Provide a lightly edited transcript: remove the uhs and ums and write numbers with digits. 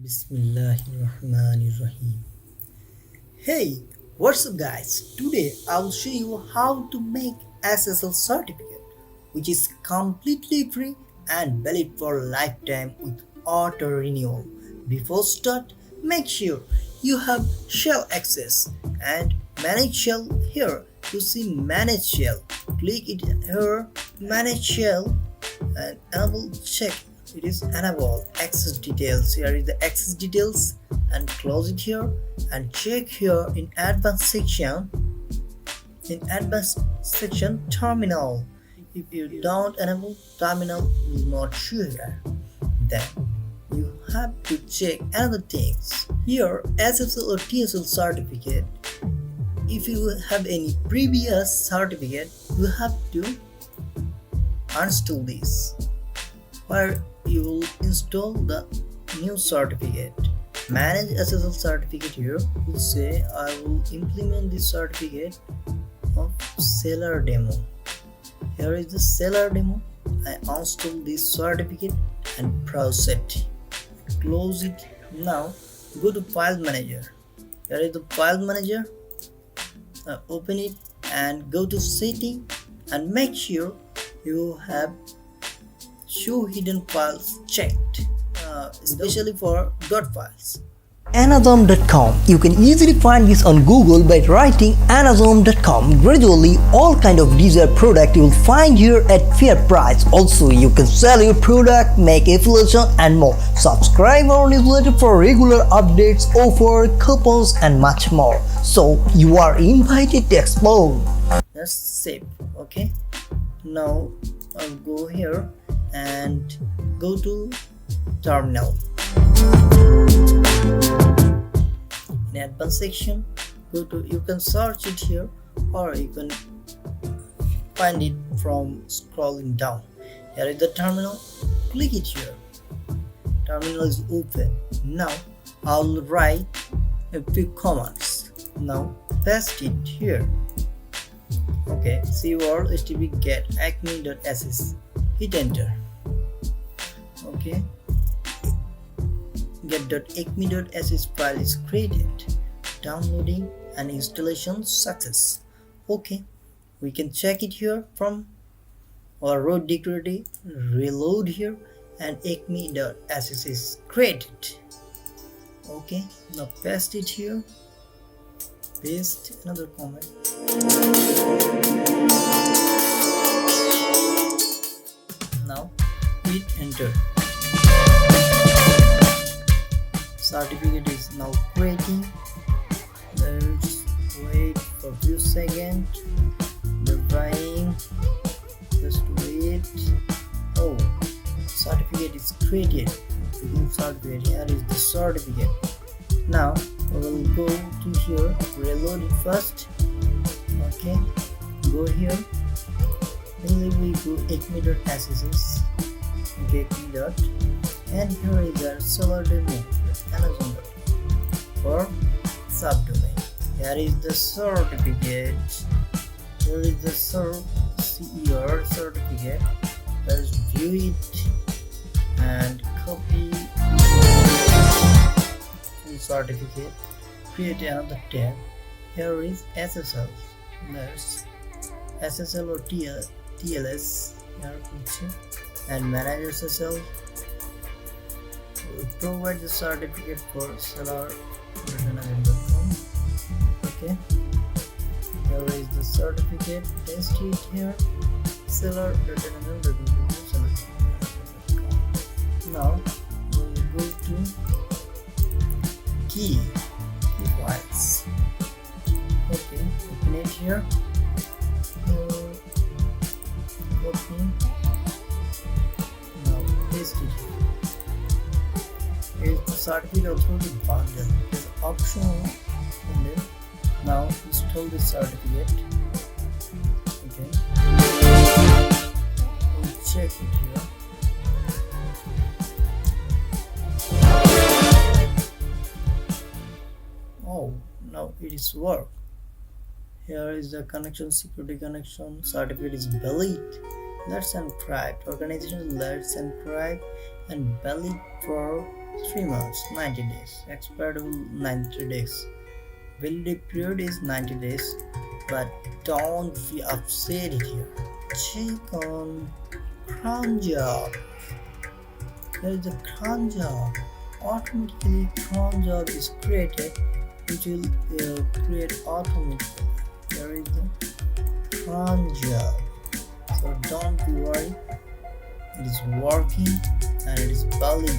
Bismillahirrahmanirrahim. Hey, what's up, guys? Today I will show you how to make SSL certificate, which is completely free and valid for a lifetime with auto renewal. Before start, make sure you have shell access and manage shell here. You see manage shell. Click it here, manage shell, and enable check. It is enable access details. Here is the access details, and close it here and check here in advanced section. In advanced section terminal, if you don't enable terminal, will not show here. Then you have to check another things here, SSL or TSL certificate. If you have any previous certificate, you have to uninstall this, where you will install the new certificate. Manage SSL certificate here will say I will implement this certificate of seller demo. Here is the seller demo. I install this certificate and proceed. Close it. Now go to file manager. Here is the file manager. Open it and go to setting and make sure you have show hidden files checked, especially for dot files. Anazom.com. You can easily find this on Google by writing Anazom.com. Gradually, all kind of desired product you will find here at fair price. Also, you can sell your product, make affiliation, and more. Subscribe our newsletter for regular updates, offer, coupons, and much more. So you are invited to explore. That's safe. Okay. Now I'll go here and go to terminal. In advanced section, go to, you can search it here or you can find it from scrolling down. Here is the terminal. Click it here. Terminal is open. Now I'll write a few commands. Now paste it here. Okay, cword http get acme.ss. Hit enter. Okay, get.acme.ss file is created. Downloading and installation success. Okay, we can check it here from our root directory. Reload here and acme.ss is created. Okay, now paste it here. Paste another comment. Now hit enter. Certificate is now creating. Let's wait for a few seconds. Verifying. Just wait. Oh, certificate is created. New certificate. Here is the certificate. Now we will go to here. Reload it first. Okay. Go here. Then we go acme.ss. Okay, acme. And here is the seller demo. Amazon for subdomain. Here is the certificate. Here is the CER certificate. Let's view it and copy the certificate. Create another tab. Here is SSL. There's SSL or TLS. Here picture and manage SSL. Provide the certificate for seller.anazom.com. Okay, here is the certificate. Test it here. Seller.anazom.com. Now we'll go to key files. Okay, open it here. Copy. Now paste it here. Is the certificate authority bundle is optional bundle. Now install the certificate. Okay, we'll check it here. Oh, now it is work. Here is the connection, security connection. Certificate is valid. Let's encrypt. Organization let's encrypt and valid for 3 months, 90 days. Expirable 90 days. Validity period is 90 days, but don't be upset here. Check on cron job. There is a cron job. Automatically, cron job is created. It will create automatically. There is the cron job. So don't be worried. It is working and it is valid.